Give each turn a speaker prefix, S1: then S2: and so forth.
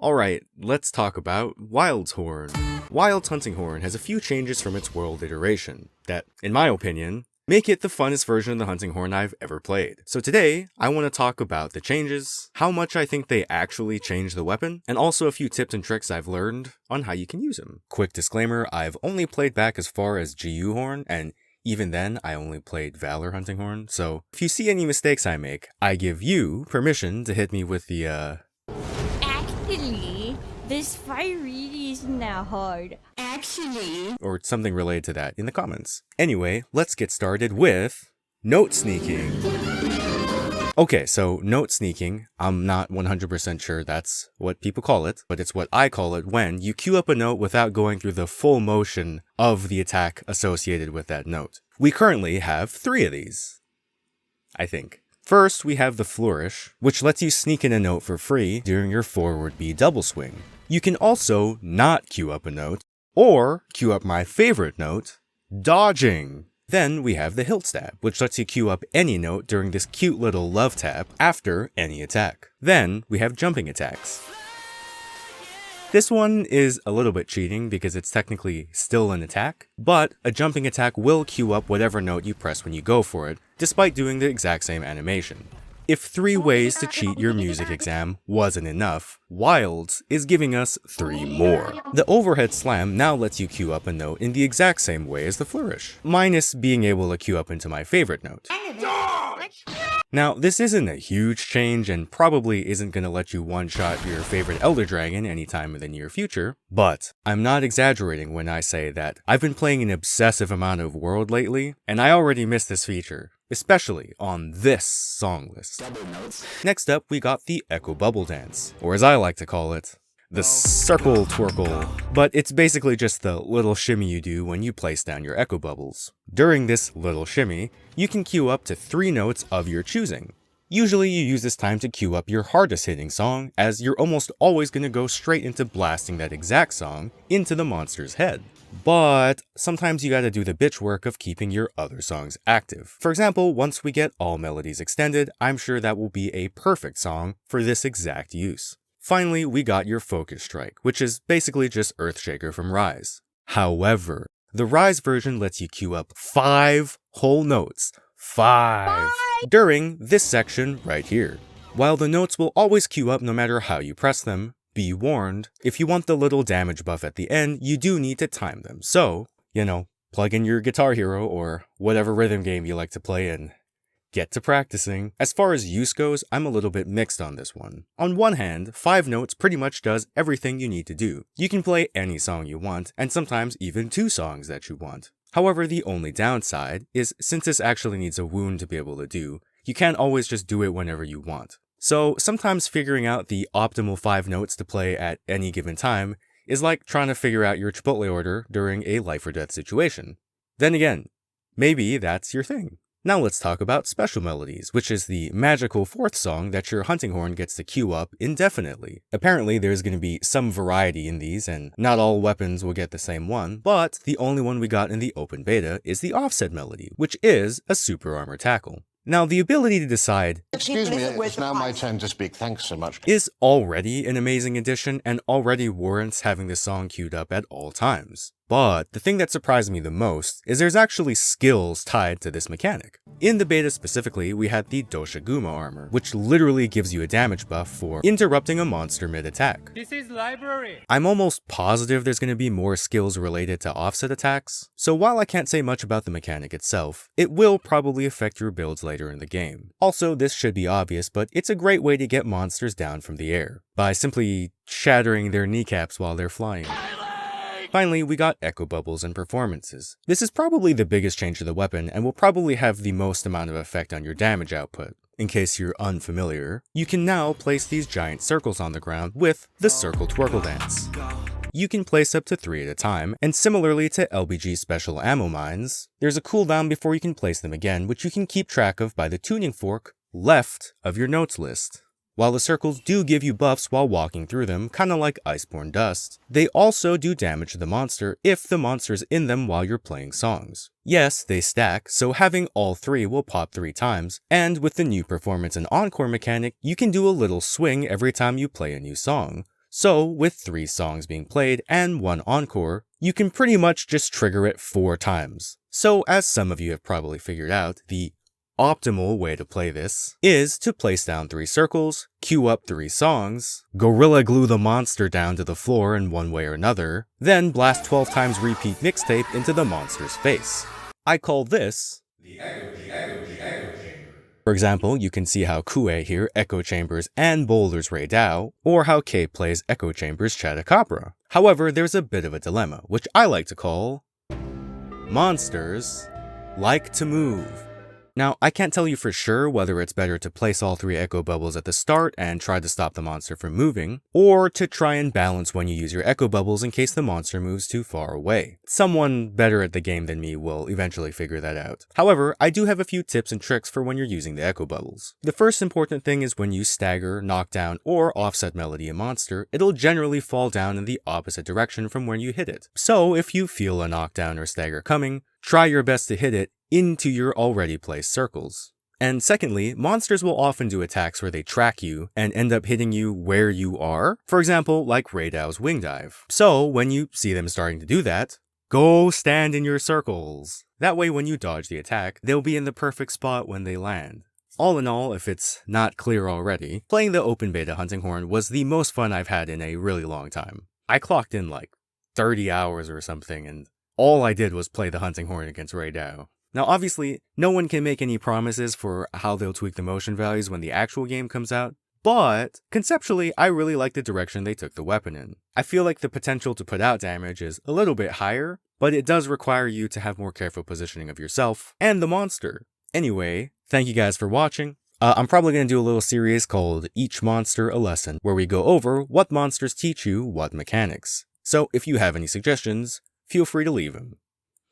S1: Alright, let's talk about Wild's Horn. Wild's Hunting Horn has a few changes from its world iteration that, in my opinion, make it the funnest version of the hunting horn I've ever played. So today, I want to talk about the changes, how much I think they actually change the weapon, and also a few tips and tricks I've learned on how you can use them. Quick disclaimer, I've only played back as far as GU Horn, and even then, I only played Valor Hunting Horn, so if you see any mistakes I make, I give you permission to hit me with the,
S2: Actually, this fight really isn't that hard. Actually.
S1: or something related to that in the comments. Anyway, let's get started with note sneaking. Okay, so note sneaking, I'm not 100% sure that's what people call it, but it's what I call it when you queue up a note without going through the full motion of the attack associated with that note. We currently have 3 of these, I think. First, we have the Flourish, which lets you sneak in a note for free during your forward B double swing. You can also not queue up a note, or queue up my favorite note, Dodging. Then we have the Hilt Stab, which lets you queue up any note during this cute little love tap after any attack. Then we have Jumping Attacks. This one is a little bit cheating because it's technically still an attack, but a jumping attack will queue up whatever note you press when you go for it, despite doing the exact same animation. If 3 ways to cheat your music exam wasn't enough, Wilds is giving us 3 more. The Overhead Slam now lets you queue up a note in the exact same way as the Flourish, minus being able to queue up into my favorite note. Now, this isn't a huge change and probably isn't going to let you one-shot your favorite Elder Dragon anytime in the near future, but I'm not exaggerating when I say that I've been playing an obsessive amount of World lately, and I already miss this feature, especially on this song list. Next up, we got the Echo Bubble Dance, or as I like to call it, the Circle Twirkle, but it's basically just the little shimmy you do when you place down your echo bubbles. During this little shimmy, you can queue up to 3 notes of your choosing. Usually you use this time to queue up your hardest hitting song, as you're almost always going to go straight into blasting that exact song into the monster's head. But sometimes you gotta do the bitch work of keeping your other songs active. For example, once we get all melodies extended, I'm sure that will be a perfect song for this exact use. Finally, we got your Focus Strike, which is basically just Earthshaker from Rise. However, the Rise version lets you queue up 5 whole notes, 5, during this section right here. While the notes will always queue up no matter how you press them, be warned, if you want the little damage buff at the end, you do need to time them. So, plug in your Guitar Hero or whatever rhythm game you like to play and get to practicing. As far as use goes, I'm a little bit mixed on this one. On one hand, 5 notes pretty much does everything you need to do. You can play any song you want, and sometimes even 2 songs that you want. However, the only downside is since this actually needs a wound to be able to do, you can't always just do it whenever you want. So sometimes figuring out the optimal 5 notes to play at any given time is like trying to figure out your Chipotle order during a life or death situation. Then again, maybe that's your thing. Now let's talk about Special Melodies, which is the magical 4th song that your hunting horn gets to queue up indefinitely. Apparently there's going to be some variety in these, and not all weapons will get the same one, but the only one we got in the open beta is the Offset Melody, which is a super armor tackle. Now, the ability to decide,
S3: excuse me, it's now my turn to speak, thanks so much,
S1: is already an amazing addition and already warrants having this song queued up at all times. But the thing that surprised me the most is there's actually skills tied to this mechanic. In the beta specifically, we had the Doshaguma armor, which literally gives you a damage buff for interrupting a monster mid-attack.
S4: This is library.
S1: I'm almost positive there's going to be more skills related to offset attacks, so while I can't say much about the mechanic itself, it will probably affect your builds later in the game. Also, this should be obvious, but it's a great way to get monsters down from the air, by simply shattering their kneecaps while they're flying. Finally, we got Echo Bubbles and Performances. This is probably the biggest change to the weapon and will probably have the most amount of effect on your damage output. In case you're unfamiliar, you can now place these giant circles on the ground with the Circle Twirkle Dance. You can place up to 3 at a time, and similarly to LBG Special Ammo Mines, there's a cooldown before you can place them again, which you can keep track of by the tuning fork left of your notes list. While the circles do give you buffs while walking through them, kinda like Iceborne Dust, they also do damage to the monster if the monster's in them while you're playing songs. Yes, they stack, so having all 3 will pop 3 times, and with the new Performance and Encore mechanic, you can do a little swing every time you play a new song. So, with 3 songs being played and 1 encore, you can pretty much just trigger it 4 times. So, as some of you have probably figured out, the optimal way to play this is to place down 3 circles, queue up 3 songs, gorilla glue the monster down to the floor in one way or another, then blast 12 times repeat mixtape into the monster's face. I call this the echo chamber. For example, you can see how Kue here echo chambers and boulders Ray Dao, or how K plays echo chambers Chatacabra. However, there's a bit of a dilemma, which I like to call monsters like to move. Now, I can't tell you for sure whether it's better to place all 3 echo bubbles at the start and try to stop the monster from moving, or to try and balance when you use your echo bubbles in case the monster moves too far away. Someone better at the game than me will eventually figure that out. However, I do have a few tips and tricks for when you're using the echo bubbles. The first important thing is when you stagger, knock down, or offset melody a monster, it'll generally fall down in the opposite direction from where you hit it. So, if you feel a knockdown or stagger coming, try your best to hit it into your already placed circles. And secondly, monsters will often do attacks where they track you and end up hitting you where you are. For example, like Ray Dao's wing dive. So when you see them starting to do that, go stand in your circles. That way when you dodge the attack, they'll be in the perfect spot when they land. All in all, if it's not clear already, playing the open beta Hunting Horn was the most fun I've had in a really long time. I clocked in like 30 hours or something, and all I did was play the Hunting Horn against Ray Dao. Now obviously, no one can make any promises for how they'll tweak the motion values when the actual game comes out, but conceptually, I really like the direction they took the weapon in. I feel like the potential to put out damage is a little bit higher, but it does require you to have more careful positioning of yourself and the monster. Anyway, thank you guys for watching. I'm probably going to do a little series called Each Monster a Lesson, where we go over what monsters teach you what mechanics. So if you have any suggestions, feel free to leave them.